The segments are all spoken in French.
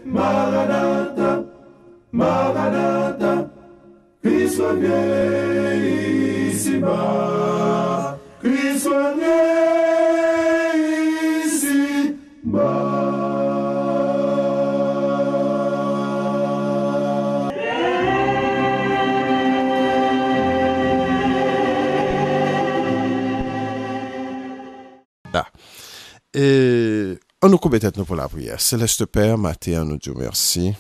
Maranatha, Maranatha, Christ revient ici-bas, Christ revient ici-bas. Et on nous coupe peut-être pour la prière. Céleste Père, matin, nous Dieu merci.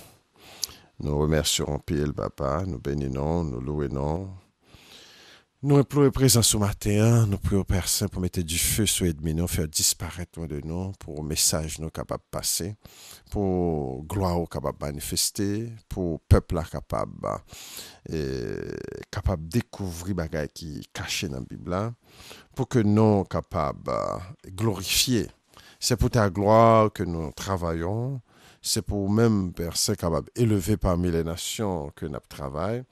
Nous remercions Père le Papa, nous bénissons, nous louons. Nous implorons présence ce matin, nous prions Père Saint pour mettre du feu sur l'ennemi, nous faire disparaître loin de nous, pour message nous capable de passer, pour gloire capable de manifester, pour peuple capable de découvrir les choses qui sont cachées dans la Bible, pour que nous capables de glorifier. C'est pour ta gloire que nous travaillons, c'est pour même Père Saint capable d'élever parmi les nations que nous travaillons.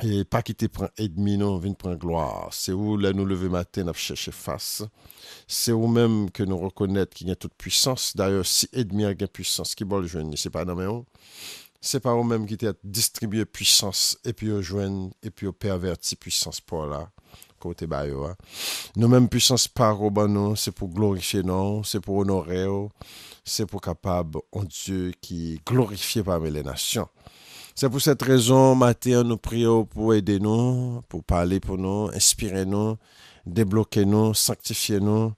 Et pas quitter prendre ennemi, non, venir prendre gloire. C'est où là nous lever matin, nous chercher face. C'est où même que nous reconnaître qu'il y a toute puissance. D'ailleurs, si ennemi a une puissance, qui va le joindre, c'est pas dans mes mains. C'est pas eux même qui t'a distribué puissance et puis au joindre et puis au perverti puissance pour là. Côté bayo. Nous même puissance par au nous, c'est pour glorifier nous, c'est pour honorer, c'est pour capable en Dieu qui glorifie parmi les nations. C'est pour cette raison, matin, nous prions pour aider nous, pour parler pour nous, inspirer nous, débloquer nous, sanctifier nous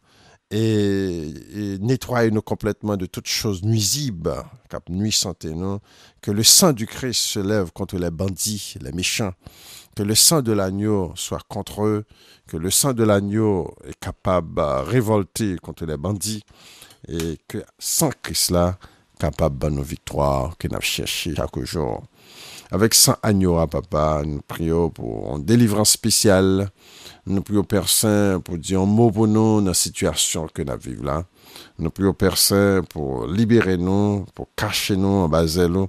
et nettoyer nous complètement de toutes choses nuisibles, cap nuisantes nous, que le sang du Christ se lève contre les bandits, les méchants, que le sang de l'agneau soit contre eux, que le sang de l'agneau est capable de révolter contre les bandits et que sans Christ là, capable de nos victoires que nous cherchons chaque jour. Avec 100 agneaux, papa, nous prions pour une délivrance spéciale. Nous prions Père Saint pour dire un mot pour nous dans la situation que nous vivons là. Nous prions Père Saint pour libérer nous, pour cacher nous en bas de nous,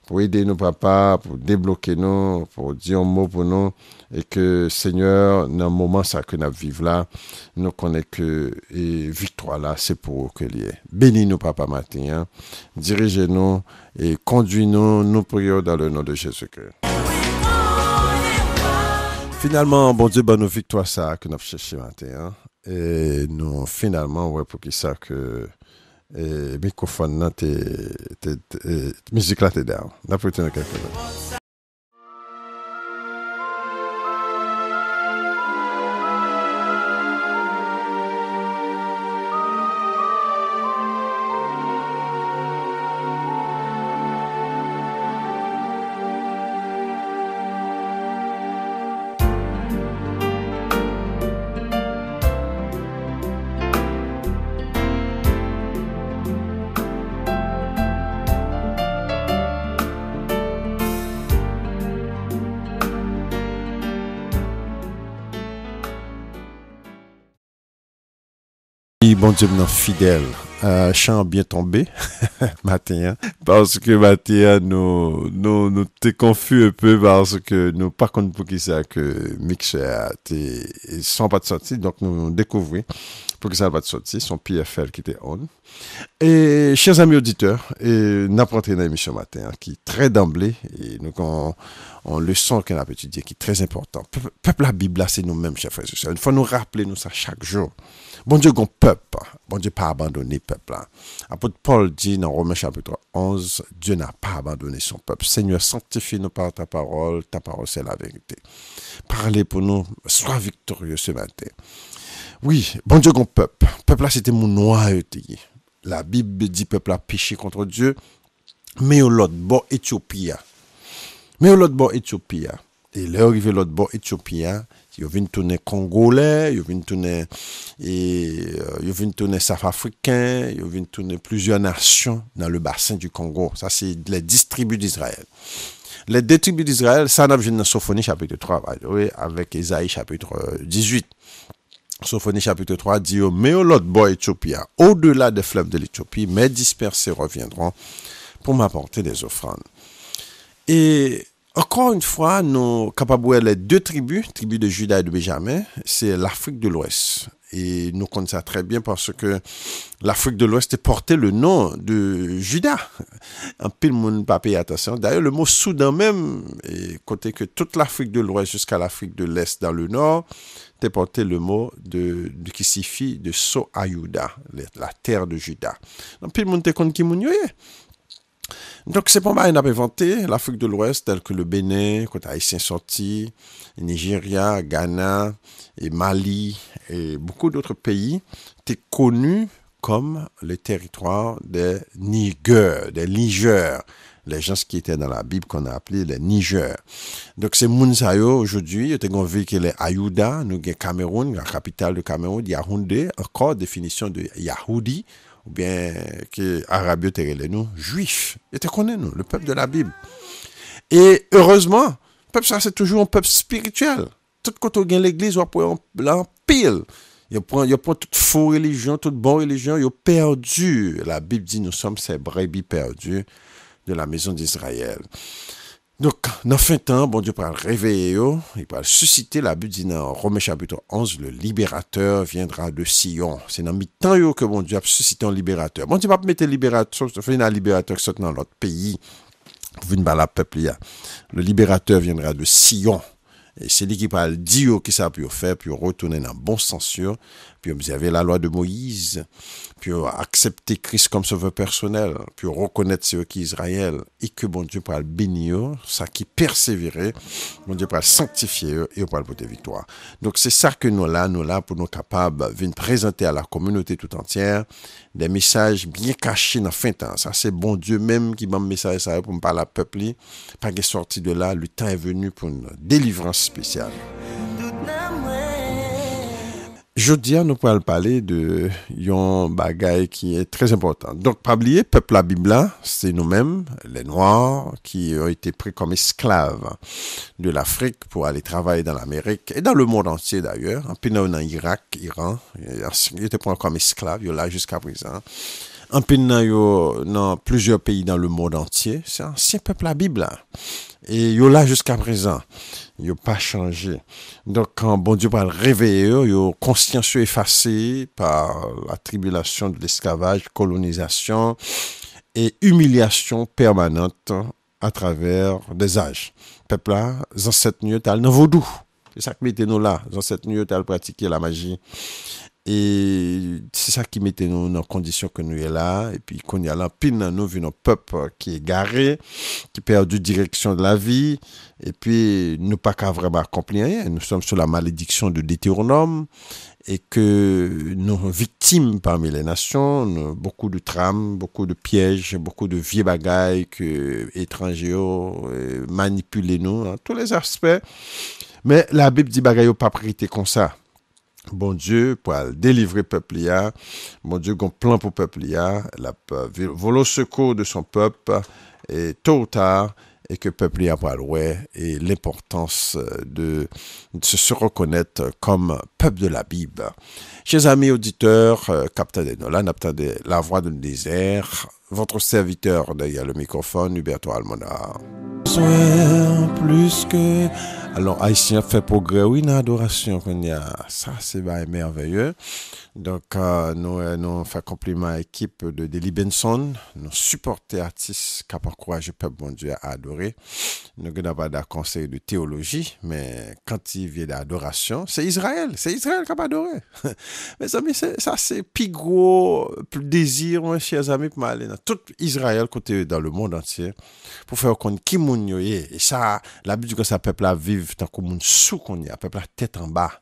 pour aider nous, papa, pour débloquer nous, pour dire un mot pour nous. Et que, Seigneur, dans le moment ça que nous vivons là, nous connaissons que victoire là, c'est pour eux que l'y est. Bénis-nous, papa, matin. Hein. Dirigez-nous et conduis-nous, nous prions dans le nom de Jésus-Christ. Finalement, bon Dieu, bonne nos victoires ça que nous avons cherché matin. Hein. Et nous, finalement, ouais, pour qui ça que microphone là, musique là, t'es down. N'a pas été dans quelque chose. Bon Dieu, nous fidèles. Chant bien tombé matin, hein, parce que matin nous t'es confus un peu parce que nous pas compte pour qui ça que mixer sont pas de sortie, donc nous découvrons pour que ça va de sortie son PFL qui était on. Et chers amis auditeurs, et n'importe quelle émission matin hein, qui très d'emblée et nous on leçon qu'on a étudié qui est très important. Peuple la Bible là, c'est nous-mêmes chers frères et sœurs. Il faut nous rappeler nous ça chaque jour. Bon Dieu, gon peuple. Bon Dieu, pas abandonné peuple là. Apôtre Paul dit dans Romains chapitre 11, Dieu n'a pas abandonné son peuple. Seigneur, sanctifie-nous par ta parole c'est la vérité. Parlez pour nous, sois victorieux ce matin. Oui, bon Dieu, gon peuple. Peuple là, c'était mon noir. La Bible dit peuple a péché contre Dieu, mais au l'autre bord Éthiopie. Et là, arrivé l'autre bord Éthiopie, ils viennent tourner Congolais, ils viennent tourner Saf-Africains, ils viennent tourner plusieurs nations dans le bassin du Congo. Ça, c'est les 10 tribus d'Israël. Les 10 tribus d'Israël, ça, on a vu dans Sophonie chapitre 3, avec Ésaïe chapitre 18. Sophonie chapitre 3 dit, mais au l'autre bord Éthiopie, au-delà des fleuves de l'Éthiopie, mes dispersés reviendront pour m'apporter des offrandes. Et encore une fois, nous capables les 2 tribus de Juda et de Benjamin, c'est l'Afrique de l'Ouest. Et nous connaissons ça très bien parce que l'Afrique de l'Ouest portait le nom de Juda. En pile monde pas payé attention. D'ailleurs, le mot Soudan même, et côté que toute l'Afrique de l'Ouest jusqu'à l'Afrique de l'Est dans le nord, t'es porté le mot qui signifie de So Ayuda, la terre de Juda. En pile monde te compte qui moun yo ye. Donc, c'est pas mal inventé l'Afrique de l'Ouest, tel que le Bénin, quand Haïtien sorti, Nigeria, Ghana, et Mali, et beaucoup d'autres pays, étaient connus comme le territoire des Niger, les gens qui étaient dans la Bible qu'on a appelé les Niger. Donc, c'est Mounsayo aujourd'hui, il y a une ville qui est Ayuda, nous avons Cameroun, la capitale de Cameroun, Yaoundé, encore définition de Yahoudi, ou bien que Arabio terrelé nous, juifs. Et tu connais nous, le peuple de la Bible. Et heureusement, le peuple ça c'est toujours un peuple spirituel. Tout quand on gagne l'église, on prend en pile. Il prend toute faux religion, toute bonne religion, il a perdu. La Bible dit nous sommes ces brebis perdus de la maison d'Israël. Donc, dans fin de temps, bon Dieu va le réveiller, il va le susciter. La Bible dit dans Romains chapitre 11, le libérateur viendra de Sion. C'est dans mi-temps que bon Dieu a suscité un libérateur. Bon Dieu va mettre un libérateur, un libérateur qui sort dans l'autre pays. Pour venir par la peuple, le libérateur viendra de Sion. Et c'est lui qui parle dire qui ça peut faire, puis retourner dans le bon sens, puis observer la loi de Moïse, puis accepter Christ comme sauveur personnel, puis reconnaître ce qui est Israël, et que bon Dieu pourra le bénir, ça qui persévérer, bon Dieu pourra le sanctifier et pourra le porter victoire. Donc c'est ça que nous là pour nous capables de venir présenter à la communauté tout entière des messages bien cachés dans fin de temps. Ça c'est bon Dieu même qui m'a un message ça pour me parler à peuple, pas de sortie de là, le temps est venu pour une délivrance spéciale. Jeudi, nous pourrons parler de un bagage qui est très important. Donc, pas oublier, peuple la Bible, c'est nous-mêmes, les Noirs, qui ont été pris comme esclaves de l'Afrique pour aller travailler dans l'Amérique et dans le monde entier d'ailleurs. En plus, dans Irak, Iran, ils étaient pris comme esclaves, ils sont là jusqu'à présent. En plus, dans plusieurs pays dans le monde entier, c'est un ancien peuple la Bible. Et ils sont là jusqu'à présent. Ils n'ont pas changé. Donc, quand bon Dieu va le réveiller, ils ont conscience effacée par la tribulation de l'esclavage, colonisation et humiliation permanente à travers des âges. Peuple là, dans cette nuit, dans le vaudou. C'est ça qui mettait nous là. Dans cette nuit, ils pratiquer la magie. Et c'est ça qui mettait nous dans les conditions que nous sommes là. Et puis, qu'on y a là, pile dans nous, vu notre peuple qui est garé, qui perd de direction de la vie. Et puis, nous pas qu'à vraiment accomplir rien. Nous sommes sous la malédiction de Deutéronome. Et que nous sommes victimes parmi les nations. Nous, beaucoup de trames, beaucoup de pièges, beaucoup de vieux bagailles que étrangers manipulent nous, dans tous les aspects. Mais la Bible dit bagaille pas prêté comme ça. Bon Dieu, pour délivrer le peuple, bon Dieu, a un plan pour le peuple, il a volé au secours de son peuple, et tôt ou tard, et que le peuple a pas loin, et l'importance de se reconnaître comme peuple de la Bible. Chers amis auditeurs, capteurs de Nolan, de la voix du désert, votre serviteur derrière le microphone, Huberto Almona. Plus que alors haïtien fait progrès oui dans l'adoration qu'on y a ça c'est merveilleux. Donc nous fait compliment à l'équipe de Deli Benson, nous supporter artistes qui encouragent le peuple bon Dieu à adorer. Nous n'avons pas de conseil de théologie, mais quand il vient d'adoration, c'est Israël qui a adoré. Mes amis, ça c'est plus gros plus désir mes chers amis pour aller dans tout Israël côté dans le monde entier pour faire qu'on qui moun yo et ça la Bible dit que ça peuple là vivre tant comme moun sous qu'on y a peuple là tête en bas.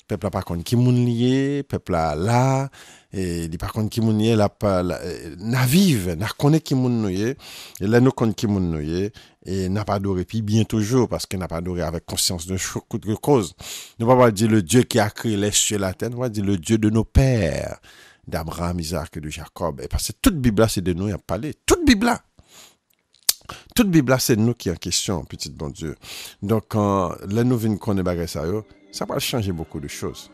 Peuple là par contre qui moun lié, peuple là et dit par contre qui moun lié là na vive, na connaît qui moun lié et là nous connaît qui moun lié et n'a pas adoré puis bien toujours parce que n'a pas adoré avec conscience de cause. Ne pas dire le Dieu qui a créé les cieux et la terre, on va dire le Dieu de nos pères, d'Abraham, Isaac et de Jacob. Et parce que toute Bible là c'est de nous y a parlé, toute Bible là. Toute Bible là c'est nous qui en question, petit bon Dieu. Donc quand là nous venons connaître bagay ça va changer beaucoup de choses.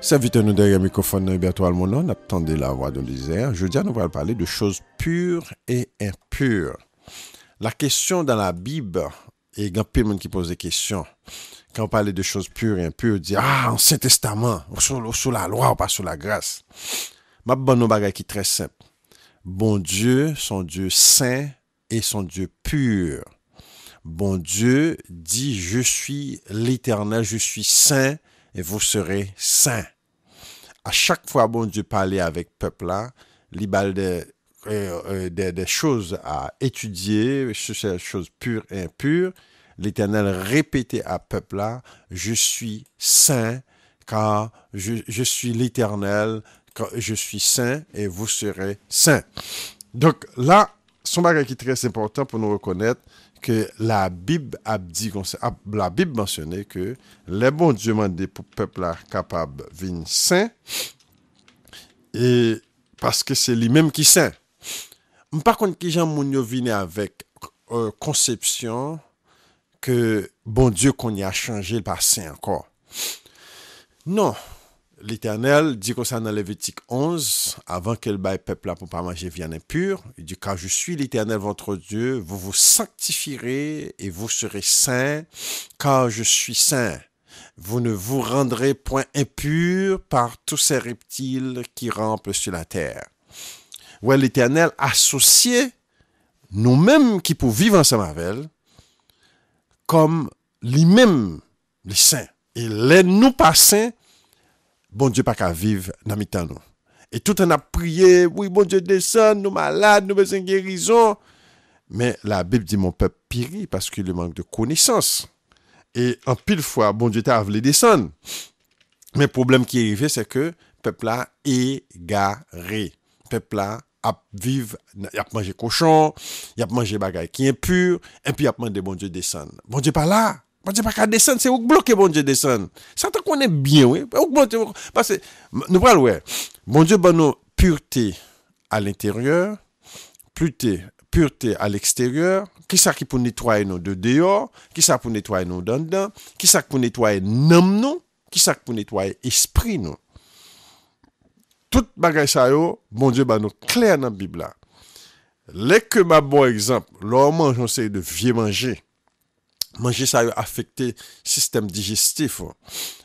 Serviteur nous derrière le microphone Huberto Almona, on attendait la voix de l'Isère. Je dis nous allons parler de choses pures et impures. La question dans la Bible, et il y a plein de monde qui pose des questions. Quand on parle de choses pures et impures, on dit, Ancien Testament, sous la loi ou pas sous la grâce. Ma bonne bagage qui est très simple. Bon Dieu, son Dieu saint et son Dieu pur. Bon Dieu dit, je suis l'Éternel, je suis saint et vous serez saints. À chaque fois, bon Dieu parlait avec peuple là, il y a des choses à étudier, sur ces choses pures et impures. L'Éternel répétait à peuple là, je suis saint, car je suis l'Éternel, car je suis saint et vous serez saints. Donc là, son bagage qui est très important pour nous reconnaître que la Bible a dit, la Bible mentionnait que les bons Dieu demandé pour le peuple là capable de venir saint, et parce que c'est lui-même qui saint. Par contre, qui gens moun yo vient avec conception que bon Dieu qu'on y a changé le passé encore. Non. L'Éternel dit comme ça dans Lévitique 11, avant que le bail peuple là pour pas manger viande impure, il dit car je suis l'Éternel votre Dieu, vous vous sanctifierez et vous serez saints, car je suis saint. Vous ne vous rendrez point impurs par tous ces reptiles qui rampent sur la terre. Ouais, l'Éternel associé nous-mêmes qui pouvons vivre ensemble avec elle, comme lui-même les saints. Et les nous pas saints, bon Dieu pas qu'à vivre dans mi-temps nous. Et tout en a prié, oui, bon Dieu descend, nous malades, nous besoin de guérison. Mais la Bible dit mon peuple périt parce qu'il manque de connaissance. Et en pile fois, bon Dieu t'a voulu descendre. Mais le problème qui est arrivé, c'est que le peuple là est égaré. Le peuple là a vivre, il a mangé cochon, il a mangé bagaille qui est impur, et puis il a demandé bon Dieu descendre. Bon Dieu pas là. Bon Dieu pas qu'à descendre, c'est où bloquer bon Dieu descendre. Ça te connaît bien, oui. Parce que nous parlons, ouais. Bon Dieu bon nous pureté à l'intérieur, pureté à l'extérieur. Qui ça qui pour nettoyer nous de dehors, qui ça pour nettoyer nous dedans, qui ça pour nettoyer l'âme nous, qui ça pour nettoyer esprit nous. Tout bagay ça yo, bon Dieu ba nous clair dans la Bible là. Les que ma bon exemple, l'on mange on sait de vieux manger. Manger ça a affecté système digestif.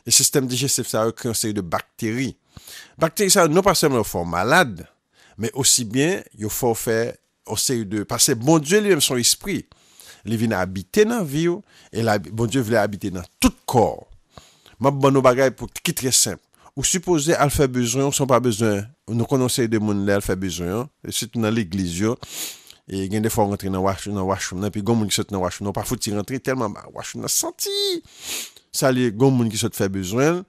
Le système digestif ça a créé une série de bactéries. Bactéries ça non pas seulement font malade, mais aussi bien il faut faire une série de parce que bon Dieu lui-même son esprit, il vient habiter dans vie et bon Dieu voulait habiter dans tout corps. Ma bonne bagay pour qui très simple. Ou supposé elle fait besoin, ou sont pas besoin. Nous connaissons des monde là elle fait besoin, et surtout dans l'église yo. Et il y a des fois rentrer dans washroom, puis gon moun qui saute dans washroom, pas faut rentrer tellement washroom senti. Ça les gon moun qui saute fait besoin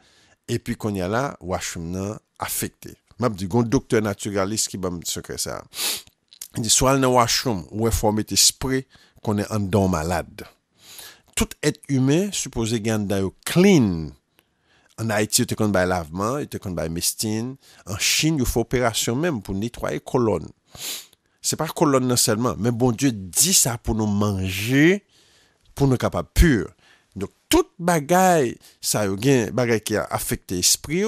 et puis qu'on y a là washroom affecté. M'a dit gon docteur naturaliste qui va me secret ça. Il dit soit dans washroom ou faut mettre spray qu'on est en don malade. Tout être humain supposé gagner dans clean. En Haïti, il te kon bay lavement, il te kon bay mestine. En Chine, il faut opération même pour nettoyer colonne. C'est pas colonne non seulement, mais bon Dieu dit ça pour nous manger, pour nous capables pur. Donc, toute bagaille, ça y a bagaille qui a affecté l'esprit,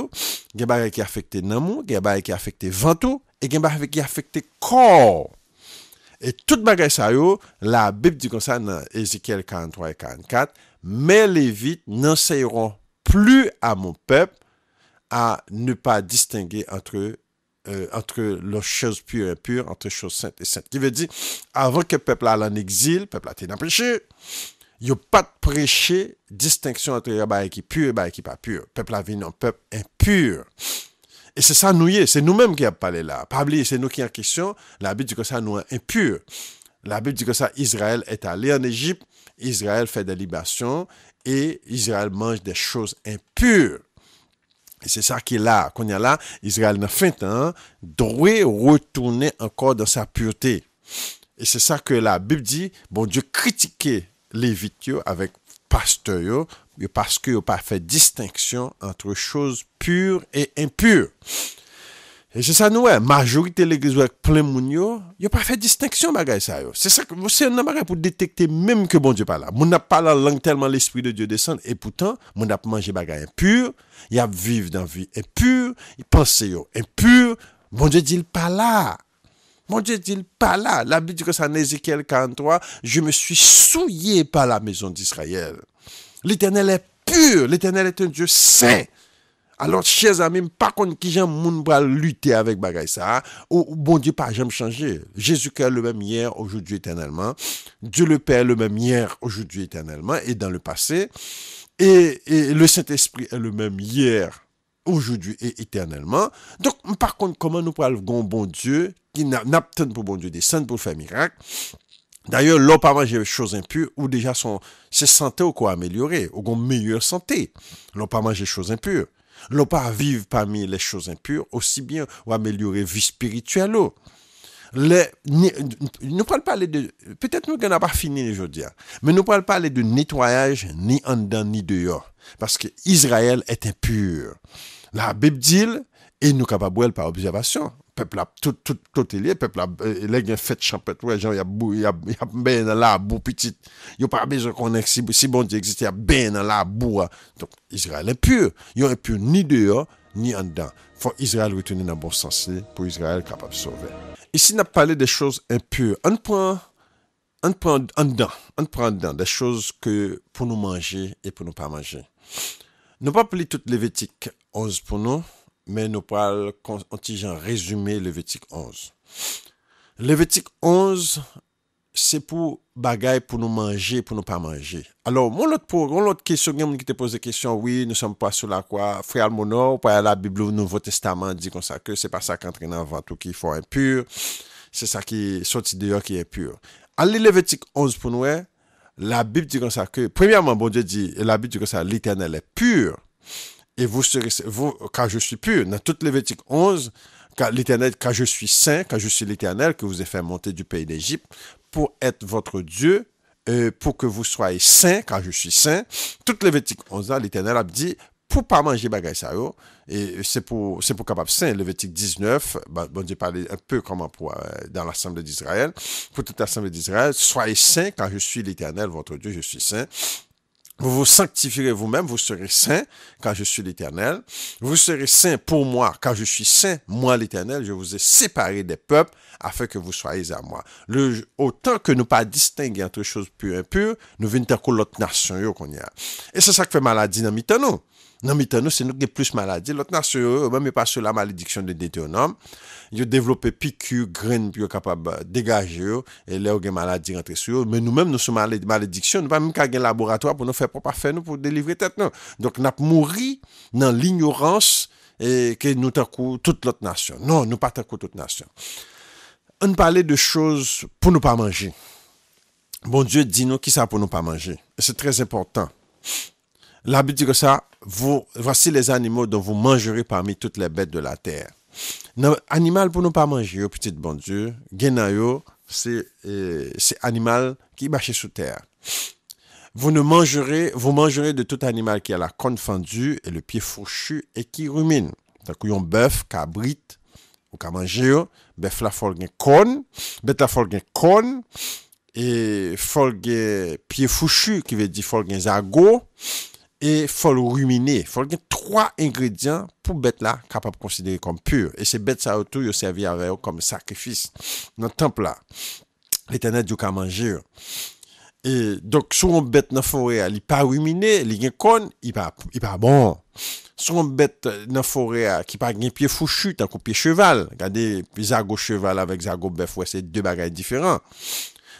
il y a bagaille qui a affecté l'amour, il y a bagaille qui a affecté ventre, et il y a bagaille qui a affecté corps. Et toute bagaille ça y a, la Bible dit comme ça dans Ézéchiel 43 et 44, mais les Lévites n'enseigneront plus à mon peuple à ne pas distinguer entre les choses pures et impures, entre choses saintes et saintes. Qui veut dire, avant que le peuple aille en exil, le peuple a été dans le péché, il n'y a pas de prêcher distinction entre les choses qui sont pures et les choses qui ne sont pas pures. Le peuple a vu un peuple impur. Et c'est ça nous, c'est nous-mêmes qui avons parlé là. Pas oublier, c'est nous qui en question. La Bible dit que ça nous est impur. La Bible dit que ça, Israël est allé en Égypte, Israël fait des libations, et Israël mange des choses impures. Et c'est ça qui est là. Quand il y a là, Israël n'a fin temps, doit retourner encore dans sa pureté. Et c'est ça que la Bible dit, bon Dieu critiquait les Lévites avec pasteurs, parce qu'ils n'ont pas fait distinction entre choses pures et impures. Et c'est ça nous, majorité de l'église avec plein moun yo, n'a pas fait distinction bagay ça yo. C'est ça que c'est un bagay pour détecter même que bon Dieu pas là. Moun n'a pas la langue tellement l'esprit de Dieu descend et pourtant moun n'a pas mangé bagay impur, il a vivre dans vie impure, il pense yo impur, bon Dieu dit il pas là. Mon Dieu dit pas là. La Bible dit que ça en Ézéchiel 43, je me suis souillé par la maison d'Israël. L'Éternel est pur, l'Éternel est un Dieu saint. Alors, chers amis, par contre, qui j'aime moun bral lutter avec bagay ça, ou bon Dieu pas jamais changé. Jésus-Christ est le même hier, aujourd'hui, éternellement. Dieu le Père est le même hier, aujourd'hui, éternellement, et dans le passé. Et le Saint-Esprit est le même hier, aujourd'hui et éternellement. Donc, par contre, comment nous parlons d'un bon Dieu qui n'a pas pour bon Dieu descendre pour faire miracle? D'ailleurs, l'on pas manger des choses impures, ou déjà c'est santé ou quoi améliorer, ou une meilleure santé. L'on pas manger des choses impures. L'on pas vivre parmi les choses impures, aussi bien ou améliorer vie spirituelle. Nous parlons parler de, peut-être nous n'avons pas fini aujourd'hui, mais nous parlons parler de nettoyage ni en dedans ni dehors, parce que Israël est impur. La Bible dit, et nous capables par observation. Peuple a tout est lié, peuple a les fête champêtre, ouais, genre il y a ben dans la boue petite. Il y a pas besoin qu'on ait si bon Dieu existe, il y a ben dans la boue. Donc Israël est pur. Il est pur ni dehors ni en dedans. Faut Israël retourner dans le bon sens pour Israël capable de sauver. Ici on a parlé des choses impures. On prend en dedans des choses que pour nous manger et pour nous pas manger. Nous pas pris toute Lévitique 11 pour nous. Mais nous parlons en résumé Lévitique 11. Lévitique 11, c'est pour bagaille pour nous manger, pour nous pas manger. Alors, mon autre question, qui te pose des questions, oui, nous sommes pas sur la croix. Frère Almonor, par la Bible, le Nouveau Testament dit comme ça que c'est pas ça qui entraîne en vente ou qui faut impur. C'est ça qui sorti dehors qui est impur. Allez, Lévitique 11 pour nous, la Bible dit comme ça que, premièrement, bon Dieu dit, la Bible dit comme ça, l'Éternel est pur. Et vous serez, car je suis pur. Dans toute Lévitique 11, car je suis saint, car je suis l'Éternel, que vous ai fait monter du pays d'Égypte, pour être votre Dieu, pour que vous soyez saint, car je suis saint. Toute Lévitique 11, là, l'Éternel a dit, pour pas manger bagay ça yo, et c'est pour capable saint. Lévitique 19, bon Dieu parlait un peu comment pour, dans l'Assemblée d'Israël, pour toute l'Assemblée d'Israël, soyez saint, car je suis l'Éternel, votre Dieu, je suis saint. Vous vous sanctifierez vous-même, vous serez saints, car je suis l'Éternel. Vous serez saints pour moi, car je suis saint, moi l'Éternel. Je vous ai séparé des peuples, afin que vous soyez à moi. Autant que nous pas distinguer entre choses pures et impures, nous venons de l'autre nation qu'on y a. Et c'est ça qui fait maladie dans mitano. Dans mitano, c'est nous qui avons plus maladie. L'autre nation, même pas sur la malédiction de Deutéronome. Ils ont développé piqûre, graine, puis ils sont capables de dégager, et là, ils ont maladie rentrée sur eux. Mais nous-mêmes, nous sommes malédiction, nous n'avons pas même qu'à un laboratoire pour nous faire, pour pas faire nous, pour délivrer tête, non. Donc, nous avons mouru dans l'ignorance, et que nous avons toute l'autre nation. Non, nous pas toute nation. On parlait de choses pour nous pas manger. Bon Dieu dit nous qui ça pour nous pas manger. Et c'est très important. La Bible dit que ça, voici les animaux dont vous mangerez parmi toutes les bêtes de la terre. Animal pour nous pas manger, petit bon Dieu, genayo, c'est animal qui marche sous terre. Vous mangerez de tout animal qui a la corne fendue et le pied fourchu et qui rumine. Donc, un bœuf, cabrit, ou ka manger, bœuf la faut gen corne, bête la faut gen corne, et faut gen pied fourchu, qui veut dire faut gen zago, et faut le ruminer. Faut qu'il y ait 3 ingrédients pour bête là capable de considérer comme pur. Et ces bêtes ça autour, ils servi avec eux comme sacrifice. Dans le temple là, l'Éternel dit qu'à manger. Et donc, sur une bête dans la forêt, il pas ruminé, il y a con, il pas bon. Sur une bête dans la forêt qui pas un pied fouchu, tant qu'un pied cheval. Regardez, zago cheval avec zago bœuf, ouais, c'est 2 bagages différents.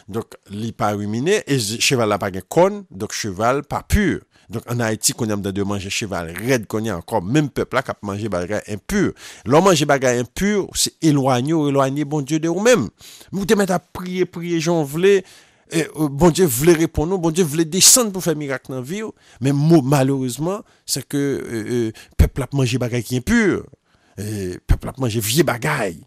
Donc, il pas ruminé, et cheval n'a pas un con, donc cheval pas pur. Donc, en Haïti, qu'on aime de manger cheval raide, qu'on y a encore, même peuple là, qui a mangé bagay impur. L'on mange bagay impur, c'est éloigner bon Dieu de vous-même. Vous te mettez à prier, j'en voulais, bon Dieu voulait répondre, bon Dieu voulait descendre pour faire miracle dans la vie, mais malheureusement, c'est que, peuple a mangé bagay qui est impur. Peuple a mangé vieux bagay.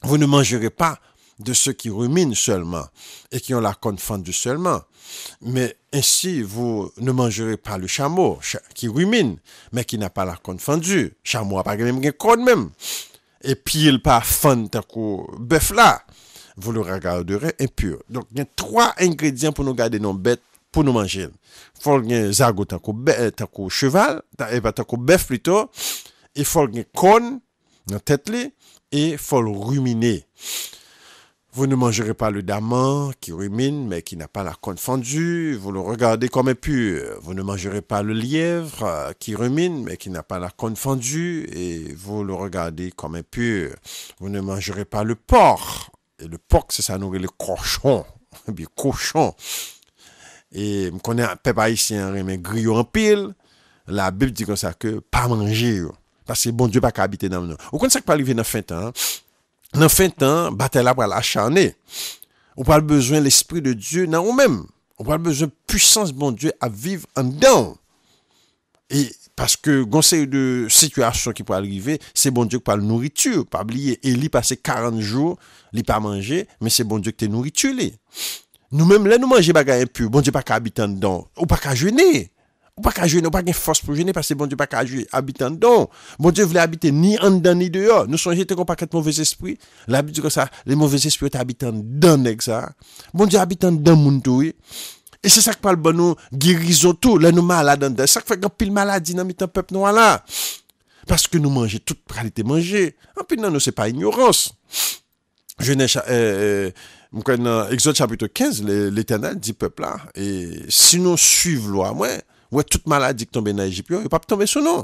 Vous ne mangerez pas de ceux qui ruminent seulement et qui ont la corne fendue seulement. Mais ainsi, vous ne mangerez pas le chameau qui rumine, mais qui n'a pas la corne fendue. Chameau n'a pas même une corne même. Et puis, il pas fend tant que bœuf là. Vous le regarderez impur. Donc, il y a 3 ingrédients pour nous garder nos bêtes, pour nous manger. Il faut qu'il y ait un zago tant que cheval, tant que bœuf plutôt. Il faut qu'il y ait corne, dans tête li et faut le ruminer. Vous ne mangerez pas le daman qui rumine, mais qui n'a pas la cône fendue. Vous le regardez comme impur. Vous ne mangerez pas le lièvre qui rumine, mais qui n'a pas la cône fendue. Et vous le regardez comme impur. Vous ne mangerez pas le porc. Et le porc, c'est ça, nourrit le cochon. Bien, cochon. Et je connais un peuple haïtien, mais griot en pile. La Bible dit comme ça que pas manger. Parce que bon Dieu pas qu'à habiter dans nous. Vous connaissez ça qui peut arriver dans la fin de temps. Dans la fin de temps, bataille là pour l'acharner. On a besoin de l'Esprit de Dieu dans nous-mêmes. On a besoin de puissance bon Dieu à vivre en dedans. Et parce que conseil de situation qui peut arriver, c'est bon Dieu qui parle nourriture. Pas oublier, Élie passé 40 jours, il pas manger, mais c'est bon Dieu qui te nourriture. Nous-mêmes, là, nous mangeons bagay impur. Bon Dieu pas qu'à habiter en dedans. Ou pas qu'à jeûner. Ou pas qu'à jeûner, ou pas qu'à force pour jeûner parce que bon Dieu pas qu'à habiter en dedans. Bon Dieu voulait habiter ni en dedans ni dehors. Nous sommes qu'on pas qu'à mauvais esprit. La Bible dit que ça, les mauvais esprits habitent en dedans ça. Bon Dieu habite en dedans moun tou. Et c'est ça qui parle bon nous guérison tout, là nous malades en dedans. C'est ça qui fait qu'on pile maladie dans le peuple noir là. Parce que nous mangeons toute qualité manger. En plus non, c'est pas ignorance. Dans Exode chapitre 15, l'Éternel dit peuple là, et si nous suivons loi, ouais, toute maladie qui tombe dans l'Égypte, il ne va pas tomber sur nous.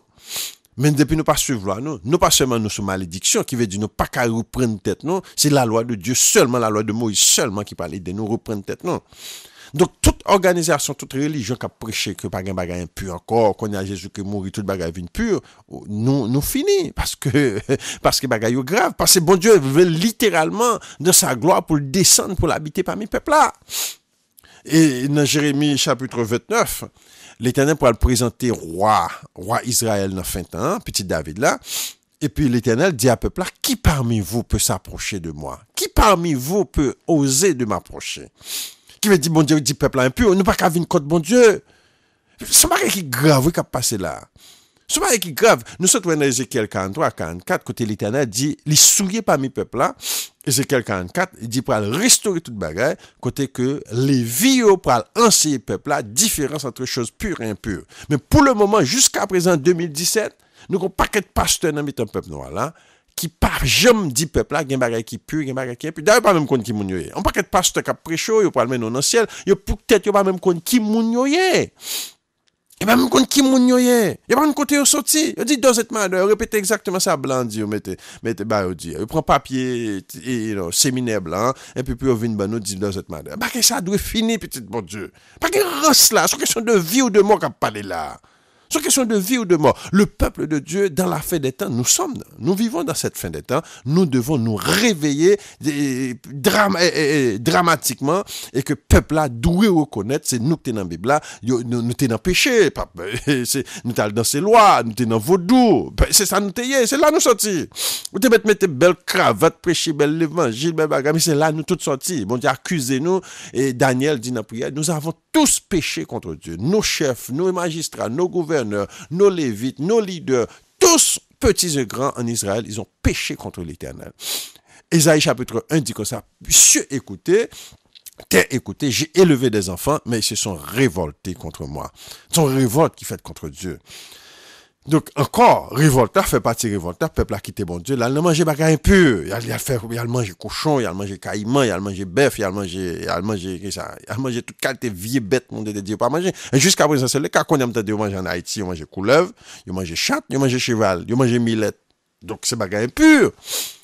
Mais depuis nous pas suivre loi, nous pas seulement nous sous malédiction, qui veut dire nous pas qu'à reprendre tête, non, c'est la loi de Dieu seulement, la loi de Moïse seulement qui parle de nous reprendre tête, non. Donc, toute organisation, toute religion qui a prêché que pas de bagay impur encore, qu'on y a Jésus qui mourit, toute bagay vient pur, nous finit. Parce que bagay est grave. Parce que bon Dieu veut littéralement de sa gloire pour le descendre, pour l'habiter parmi le peuple là. Et dans Jérémie chapitre 29, l'Éternel pourra le présenter roi Israël dans fin temps, petit David là. Et puis l'Éternel dit à peuple là, qui parmi vous peut s'approcher de moi? Qui parmi vous peut oser de m'approcher? Qui veut dire, bon Dieu, dit peuple impur, nous pas qu'à venir contre bon Dieu. C'est pas qui grave qui a passé là. C'est pas qui grave. Nous sommes dans Ézéchiel 43, 44, côté l'Éternel dit, les souillés parmi peuple là, Ézéchiel 44, il dit pour restaurer toute bagaille, côté que les vies pour enseigner peuple là, différence entre choses pures et impures. Mais pour le moment, jusqu'à présent, 2017, nous avons pas qu'être pasteur dans le peuple noir là, qui par jamais dit peuple là, gen bagay qui pur, gen bagay qui impur. D'ailleurs, pas même kon qui moun yo yé. On pas qu'être pasteur qui prêche, yo pas le mener dans le ciel, yo peut-être yo pas même kon qui moun yo yé. Et pas même kon qui moun yo yé. Yo pas même côté yo sorti. Yo dit doesn't matter, répétez exactement ça blanc dit yo mettez ba yo dit. Yo prend papier séminaire blanc et puis yo vinn ba nous dit doesn't matter. Bah que ça doit finir petit bon Dieu. Pas que race là, c'est question de vie ou de mort qu'a parler là. C'est une question de vie ou de mort. Le peuple de Dieu, dans la fin des temps, nous vivons dans cette fin des temps. Nous devons nous réveiller dramatiquement et que le peuple là doit reconnaître, c'est nous qui sommes dans la Bible là, nous sommes dans le péché, nous sommes dans ces lois, nous sommes dans vaudou, c'est ça nous sommes, c'est là nous sortis. Vous te mettez belle cravate, prêcher belle l'évangile, belle bagarre, mais c'est là nous tous sortis. Bon Dieu accusez nous et Daniel dit dans la prière, nous avons tous péché contre Dieu, nos chefs, nos magistrats, nos gouverneurs, nos lévites, nos leaders, tous petits et grands en Israël, ils ont péché contre l'Éternel. Ésaïe chapitre 1 dit comme ça, cieux écoutez, terre écoutez, j'ai élevé des enfants, mais ils se sont révoltés contre moi. C'est une révolte qui fait contre Dieu. Donc, encore, révolteur fait partie révolteur, peuple a quitté bon Dieu, là, il a mangé bagay impur, il a mangé cochon, il a mangé caïman, il a mangé bœuf, il a mangé toute qualité vieille bête, mon Dieu, pas manger. Et jusqu'à présent, c'est le cas qu'on a entendu manger en Haïti, il a mangé couleuvre, il a mangé chat, il a mangé cheval, il a mangé millette. Donc, c'est bagay impur.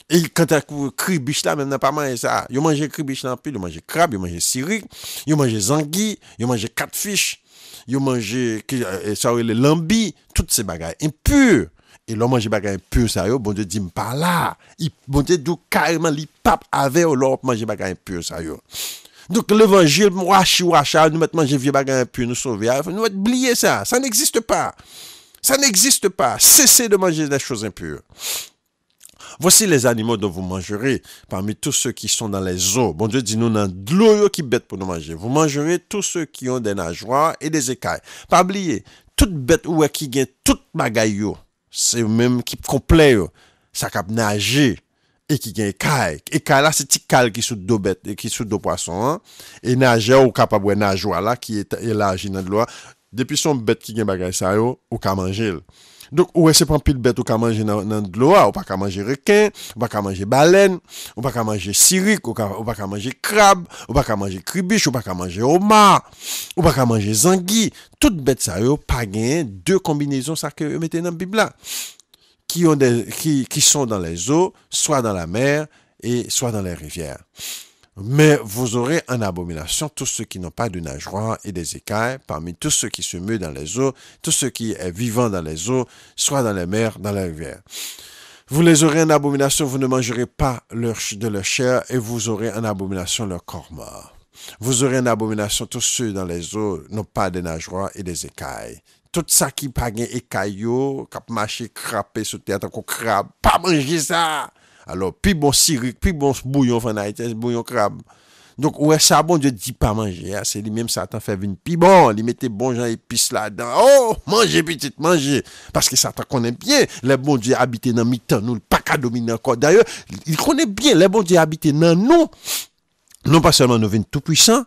Et quand t'as cribiche là, même n'a pas mangé ça. Il a mangé cribiche là, puis il a mangé crabe, il a mangé siri, il a mangé zangui, il a mangé catfish. Yo mangé ça les lambi, toutes ces bagailles impures. Et l'homme mange bagailles impures ça yo, bon Dieu dit pas là. Bon Dieu dit carrément li pape avec l'homme manger bagailles impures ça yo. Donc l'évangile wacha nous mettre manger vieux bagailles impures nous sauver. Nous oublier ça, ça n'existe pas. Ça n'existe pas. Cessez de manger des choses impures. Voici les animaux dont vous mangerez parmi tous ceux qui sont dans les eaux. Bon Dieu dit nous dans de l'eau qui bête pour nous manger. Vous mangerez tous ceux qui ont des nageoires et des écailles. Pas oublier, toute bête ou qui gagne toute bagaille yo, c'est même qui complet yo, ça cap nager et qui gagne écaille. Écaille là c'est petit cal qui sous dos bête et qui sous dos poisson hein? Et nageur ou capable nageoire là qui est élargi dans de l'eau. Depuis son bête qui gagne bagaille ça yo ou ka manger. Donc, ouais, c'est pas pile bête ou qu'à manger dans de l'eau, ou pas qu'à manger requin, ou pas qu'à manger baleine, ou pas qu'à manger siric, ou pas qu'à manger crabe, ou pas qu'à manger cribiche, ou pas qu'à manger homard, ou pas qu'à manger zangui. Toutes bêtes ça, yo, pas gagné deux combinaisons ça que vous mettez dans la Bible là. Qui sont dans les eaux, soit dans la mer, et soit dans les rivières. Mais vous aurez en abomination tous ceux qui n'ont pas de nageoires et des écailles, parmi tous ceux qui se muent dans les eaux, tous ceux qui est vivant dans les eaux, soit dans les mers, dans les rivières. Vous les aurez en abomination, vous ne mangerez pas de leur chair, et vous aurez en abomination leur corps mort. Vous aurez en abomination tous ceux dans les eaux n'ont pas de nageoires et des écailles. Tout ça qui pas gen écailles, qui marché crapé sur terre, tant qu'on crabe, pas manger ça. Alors, puis bon siric, puis bon bouillon en Haïti, bouillon crabe. Donc, ouais, ça, bon Dieu dit pas manger. C'est lui-même, Satan fait venir puis bon. Il mettait bon gens épices là-dedans. Oh, mangez, petite, mangez. Parce que Satan connaît bien les bon Dieu habités dans mi-temps, nous, pas qu'à dominer encore. D'ailleurs, il connaît bien les bon Dieu habités dans nous. Non pas seulement nous venons tout puissants,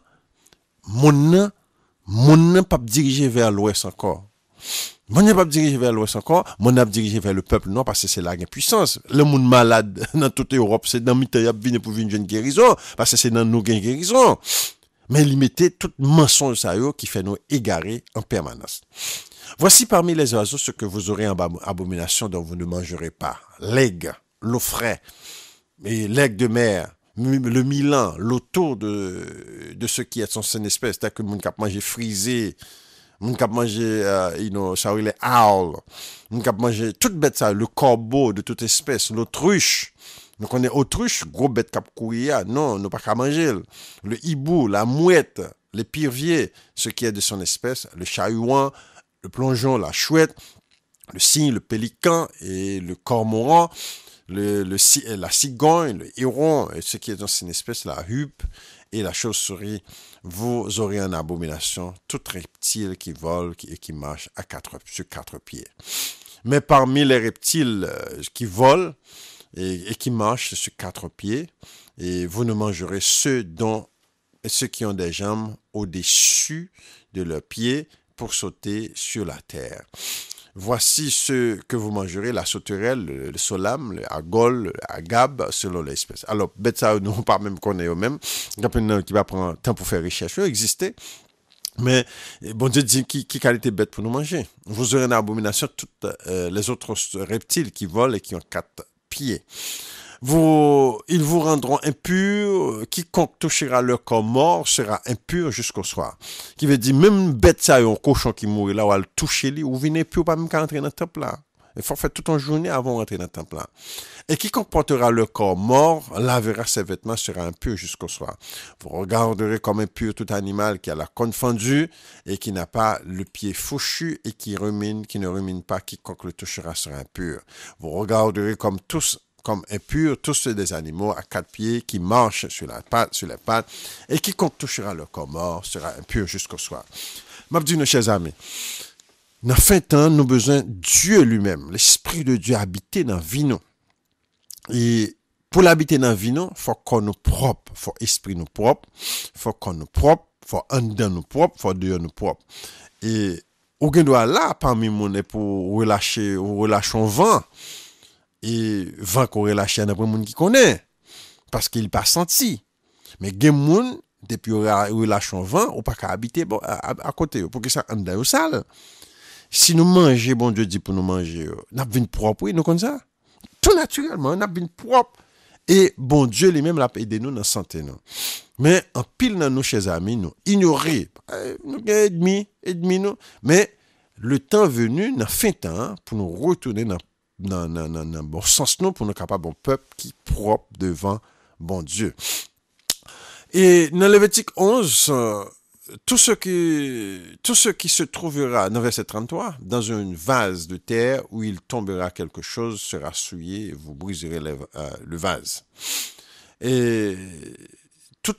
mon n'a pas dirigé vers l'ouest encore. Mon n'a pas dirigé vers l'ouest encore, mon n'a dirigé vers le peuple non parce que c'est la puissance. Le monde malade dans toute Europe, c'est dans mi-temps y vient pour une jeune guérison parce que c'est dans nous gain guérison. Mais il mettait tout mensonge ça qui fait nous égarer en permanence. Voici parmi les oiseaux ce que vous aurez en abomination dont vous ne mangerez pas. L'aigle, l'ofret, et l'aigle de mer, le milan, l'auto de ce qui est son espèce, c'est-à-dire que mon cap manger frisé, mon cap manger, ça les owls, mon cap manger toute bête ça, le corbeau de toute espèce, l'autruche. Donc on est autruche, gros bête cap courir, non, nous pas qu'à manger. Le hibou, la mouette, les pirviers, ce qui est de son espèce, le chat-huant, le plongeon, la chouette, le cygne, le pélican et le cormoran. La cigogne, le héron, et ce qui est dans cette espèce, la huppe et la chauve-souris, vous aurez en abomination tout reptile qui vole et qui marche sur quatre pieds. Mais parmi les reptiles qui volent et qui marchent sur quatre pieds, et vous ne mangerez ceux qui ont des jambes au-dessus de leurs pieds pour sauter sur la terre. Voici ce que vous mangerez, la sauterelle, le solame, le agole, le agab, selon l'espèce. Alors, bête ça, nous, pas même qu'on est eux-mêmes. Qui va prendre temps pour faire recherche, exister. Mais, bon Dieu dit, qui qualité bête pour nous manger? Vous aurez une abomination toutes les autres reptiles qui volent et qui ont quatre pieds. Ils vous rendront impurs, quiconque touchera leur corps mort sera impur jusqu'au soir. Qui veut dire, même bête ça, un cochon qui mourit là, ou à le toucher, ou venez plus, pas même qu'à entrer dans le temple là. Il faut faire toute une journée avant d'entrer dans le temple là. Et quiconque portera leur corps mort, lavera ses vêtements, sera impur jusqu'au soir. Vous regarderez comme impur tout animal qui a la corne fendue et qui n'a pas le pied fourchu et qui ne rumine pas, quiconque le touchera sera impur. Vous regarderez comme impurs, tous ceux des animaux à quatre pieds qui marchent sur les pattes, et quiconque touchera leur corps mort sera impur jusqu'au soir. M'a dit, nos chers amis, dans fin de temps, nous avons besoin de Dieu lui-même, l'Esprit de Dieu habiter dans la vie nous. Et pour l'habiter dans la vie nous, il faut qu'on nous propre, il faut l'esprit nous propre, il faut qu'on nous propre, il faut en dedans nous propre, il faut dehors nous propre. Et au doit là, parmi nous, pour relâcher un vent, et vent qu'on relâche dans monde qui connaît parce qu'il pas senti mais gen moun depuis relâche un vent ou pas qu'à habiter à côté pour que ça en dans sale si nous manger bon Dieu dit pour nous manger n'a vinn propre nous comme ça tout naturellement n'a vinn propre et bon Dieu lui-même l'a aidé nous dans santé nous mais en pile dans nos chers amis nous ignorer nous ennemi nous mais le temps venu dans fin temps pour nous retourner dans bon sens nous pour nous capables bon peuple qui propre devant bon Dieu. Et dans Lévitique 11 tout ce qui se trouvera dans verset 33 dans une vase de terre où il tombera quelque chose sera souillé et vous briserez le vase. Et tout